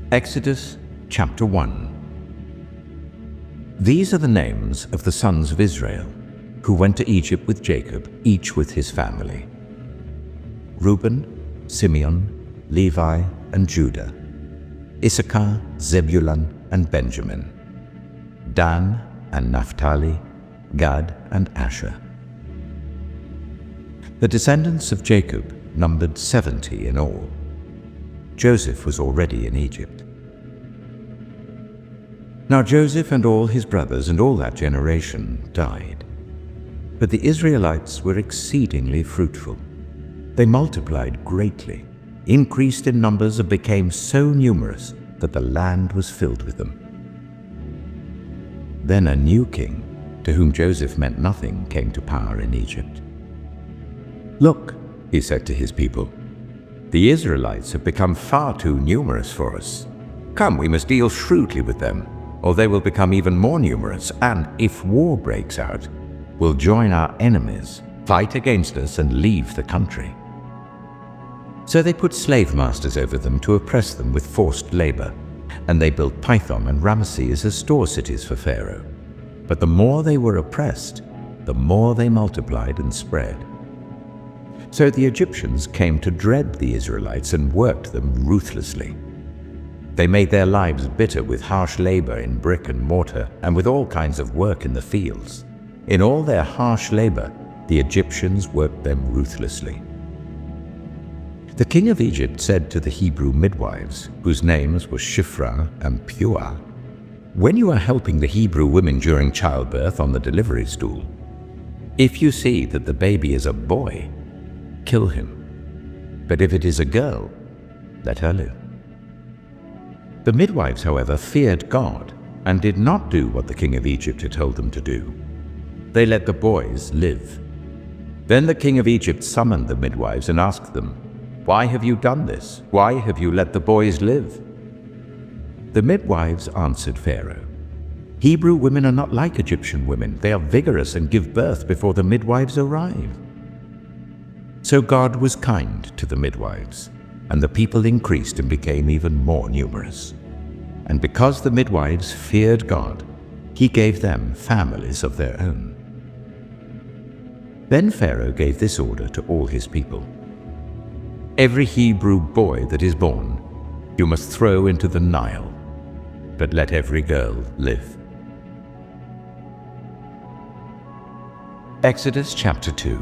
Exodus chapter 1. These are the names of the sons of Israel who went to Egypt with Jacob, each with his family: Reuben, Simeon, Levi, and Judah; Issachar, Zebulun, and Benjamin; Dan and Naphtali; Gad and Asher. The descendants of Jacob numbered 70 in all. Joseph was already in Egypt. Now Joseph and all his brothers and all that generation died. But the Israelites were exceedingly fruitful. They multiplied greatly, increased in numbers, and became so numerous that the land was filled with them. Then a new king, to whom Joseph meant nothing, came to power in Egypt. "Look," he said to his people, "the Israelites have become far too numerous for us. Come, we must deal shrewdly with them, or they will become even more numerous, and if war breaks out, will join our enemies, fight against us, and leave the country." So they put slave masters over them to oppress them with forced labor, and they built Pithom and Ramesses as store cities for Pharaoh. But the more they were oppressed, the more they multiplied and spread. So the Egyptians came to dread the Israelites and worked them ruthlessly. They made their lives bitter with harsh labor in brick and mortar and with all kinds of work in the fields. In all their harsh labor, the Egyptians worked them ruthlessly. The king of Egypt said to the Hebrew midwives, whose names were Shiphrah and Puah, "When you are helping the Hebrew women during childbirth on the delivery stool, if you see that the baby is a boy, kill him. But if it is a girl, let her live." The midwives, however, feared God and did not do what the king of Egypt had told them to do. They let the boys live. Then the king of Egypt summoned the midwives and asked them, "Why have you done this? Why have you let the boys live?" The midwives answered Pharaoh, "Hebrew women are not like Egyptian women. They are vigorous and give birth before the midwives arrive." So God was kind to the midwives, and the people increased and became even more numerous. And because the midwives feared God, he gave them families of their own. Then Pharaoh gave this order to all his people: "Every Hebrew boy that is born, you must throw into the Nile, but let every girl live." Exodus chapter 2.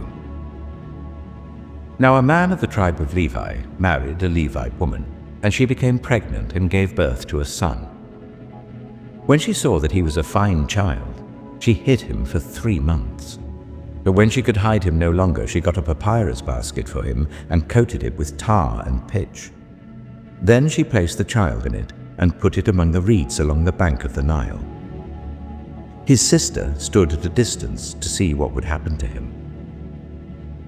Now a man of the tribe of Levi married a Levite woman, and she became pregnant and gave birth to a son. When she saw that he was a fine child, she hid him for 3 months. But when she could hide him no longer, she got a papyrus basket for him and coated it with tar and pitch. Then she placed the child in it and put it among the reeds along the bank of the Nile. His sister stood at a distance to see what would happen to him.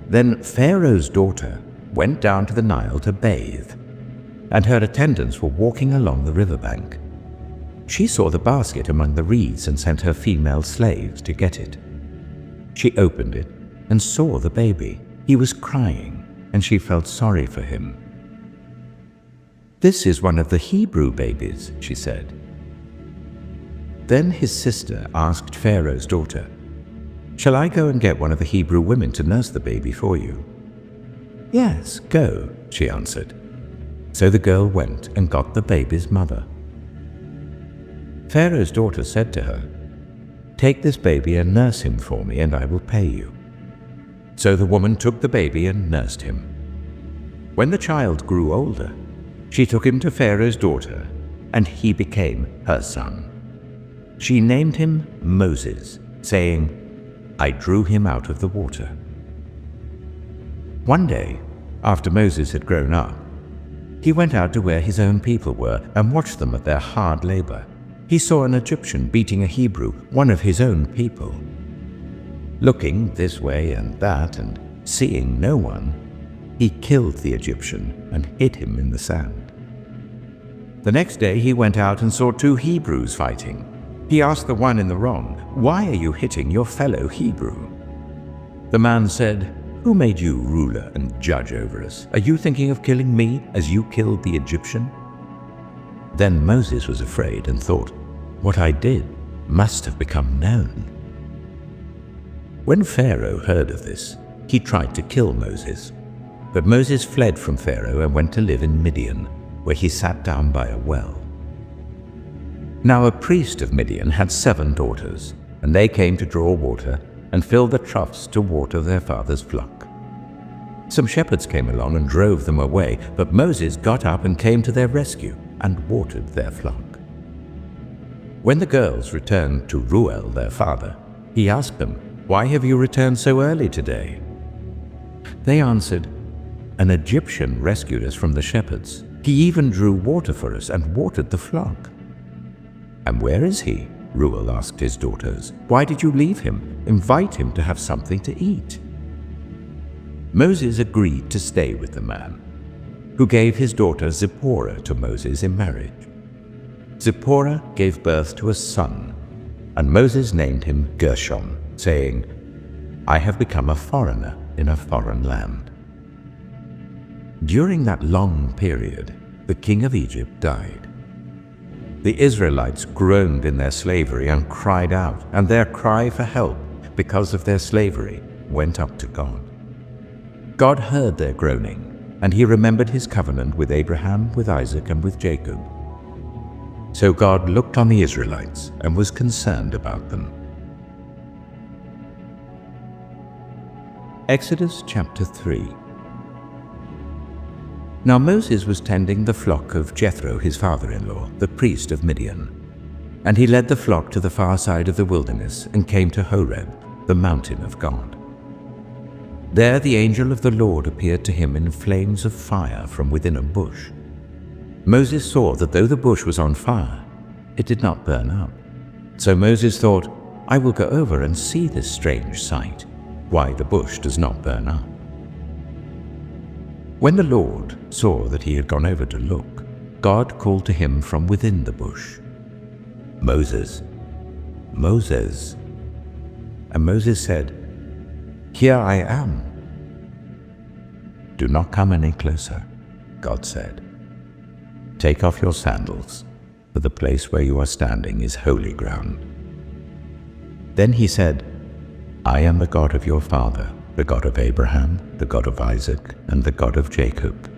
Then Pharaoh's daughter went down to the Nile to bathe, and her attendants were walking along the riverbank. She saw the basket among the reeds and sent her female slaves to get it. She opened it and saw the baby. He was crying, and she felt sorry for him. "This is one of the Hebrew babies," she said. Then his sister asked Pharaoh's daughter, "Shall I go and get one of the Hebrew women to nurse the baby for you?" "Yes, go," she answered. So the girl went and got the baby's mother. Pharaoh's daughter said to her, "Take this baby and nurse him for me, and I will pay you." So the woman took the baby and nursed him. When the child grew older, she took him to Pharaoh's daughter, and he became her son. She named him Moses, saying, "I drew him out of the water." One day, after Moses had grown up, he went out to where his own people were and watched them at their hard labor. He saw an Egyptian beating a Hebrew, one of his own people. Looking this way and that and seeing no one, he killed the Egyptian and hid him in the sand. The next day he went out and saw 2 Hebrews fighting. He asked the one in the wrong, "Why are you hitting your fellow Hebrew?" The man said, "Who made you ruler and judge over us? Are you thinking of killing me as you killed the Egyptian?" Then Moses was afraid and thought, "What I did must have become known." When Pharaoh heard of this, he tried to kill Moses. But Moses fled from Pharaoh and went to live in Midian, where he sat down by a well. Now a priest of Midian had 7 daughters, and they came to draw water and fill the troughs to water their father's flock. Some shepherds came along and drove them away, but Moses got up and came to their rescue and watered their flock. When the girls returned to Reuel, their father, he asked them, "Why have you returned so early today?" They answered, "An Egyptian rescued us from the shepherds. He even drew water for us and watered the flock." "And where is he?" Reuel asked his daughters. "Why did you leave him? Invite him to have something to eat." Moses agreed to stay with the man, who gave his daughter Zipporah to Moses in marriage. Zipporah gave birth to a son, and Moses named him Gershom, saying, "I have become a foreigner in a foreign land." During that long period, the king of Egypt died. The Israelites groaned in their slavery and cried out, and their cry for help because of their slavery went up to God. God heard their groaning, and he remembered his covenant with Abraham, with Isaac, and with Jacob. So God looked on the Israelites and was concerned about them. Exodus chapter 3. Now Moses was tending the flock of Jethro, his father-in-law, the priest of Midian. And he led the flock to the far side of the wilderness and came to Horeb, the mountain of God. There the angel of the Lord appeared to him in flames of fire from within a bush. Moses saw that though the bush was on fire, it did not burn up. So Moses thought, "I will go over and see this strange sight, why the bush does not burn up." When the Lord saw that he had gone over to look, God called to him from within the bush, "Moses, Moses." And Moses said, "Here I am." "Do not come any closer," God said. "Take off your sandals, for the place where you are standing is holy ground." Then he said, "I am the God of your father, the God of Abraham, the God of Isaac, and the God of Jacob."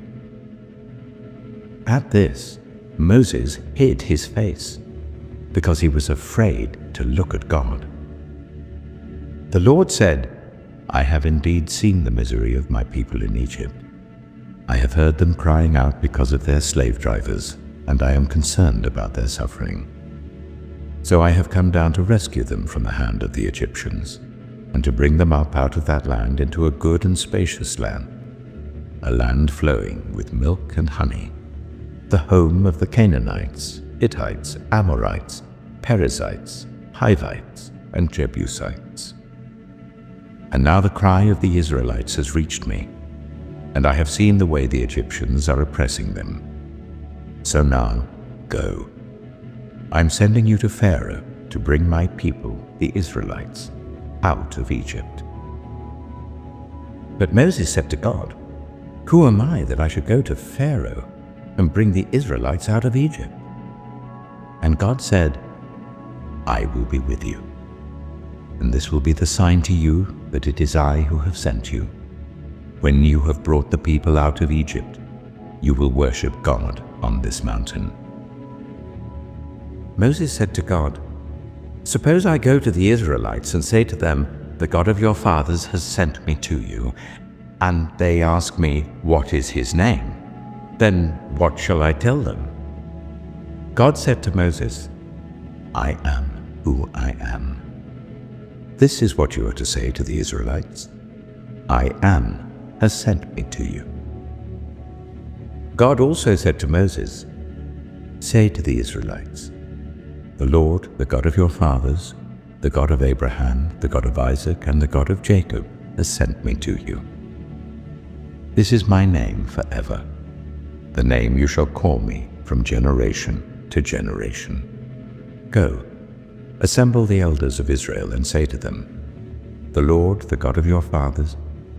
At this, Moses hid his face, because he was afraid to look at God. The Lord said, "I have indeed seen the misery of my people in Egypt. I have heard them crying out because of their slave drivers, and I am concerned about their suffering. So I have come down to rescue them from the hand of the Egyptians, and to bring them up out of that land into a good and spacious land, a land flowing with milk and honey, the home of the Canaanites, Hittites, Amorites, Perizzites, Hivites, and Jebusites. And now the cry of the Israelites has reached me, and I have seen the way the Egyptians are oppressing them. So now, go. I'm sending you to Pharaoh to bring my people, the Israelites, out of Egypt." But Moses said to God, "Who am I that I should go to Pharaoh and bring the Israelites out of Egypt?" And God said, "I will be with you. And this will be the sign to you that it is I who have sent you. When you have brought the people out of Egypt, you will worship God on this mountain." Moses said to God, "Suppose I go to the Israelites and say to them, 'The God of your fathers has sent me to you,' and they ask me, 'What is his name?' Then what shall I tell them?" God said to Moses, "I am who I am. This is what you are to say to the Israelites. 'I am has sent me to you.'" God also said to Moses, "Say to the Israelites, 'The Lord, the God of your fathers, the God of Abraham, the God of Isaac, and the God of Jacob, has sent me to you. This is my name forever, the name you shall call me from generation to generation. Go, assemble the elders of Israel and say to them, 'The Lord, the God of your fathers,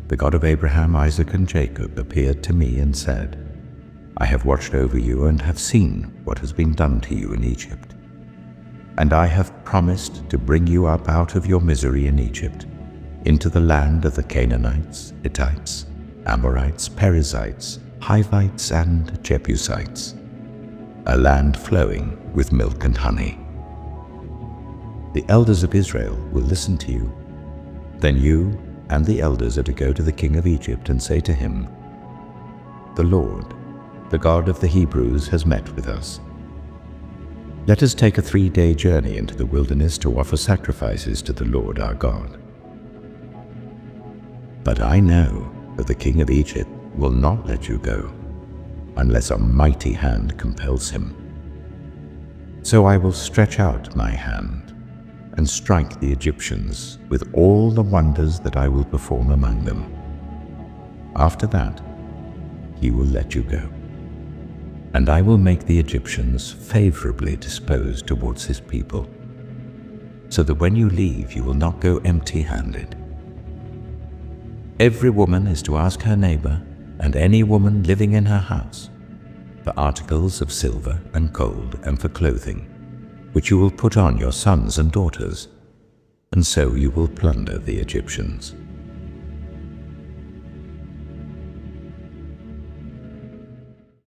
the God of Abraham, Isaac, and Jacob, appeared to me and said, I have watched over you and have seen what has been done to you in Egypt. And I have promised to bring you up out of your misery in Egypt, into the land of the Canaanites, Hittites, Amorites, Perizzites, Hivites, and Jebusites, a land flowing with milk and honey. The elders of Israel will listen to you. Then you and the elders are to go to the king of Egypt and say to him, "The Lord, the God of the Hebrews, has met with us. Let us take a 3-day journey into the wilderness to offer sacrifices to the Lord our God." But I know that the king of Egypt will not let you go, unless a mighty hand compels him. So I will stretch out my hand and strike the Egyptians with all the wonders that I will perform among them. After that, he will let you go. And I will make the Egyptians favorably disposed towards his people, so that when you leave, you will not go empty-handed. Every woman is to ask her neighbor and any woman living in her house for articles of silver and gold and for clothing, which you will put on your sons and daughters, and so you will plunder the Egyptians.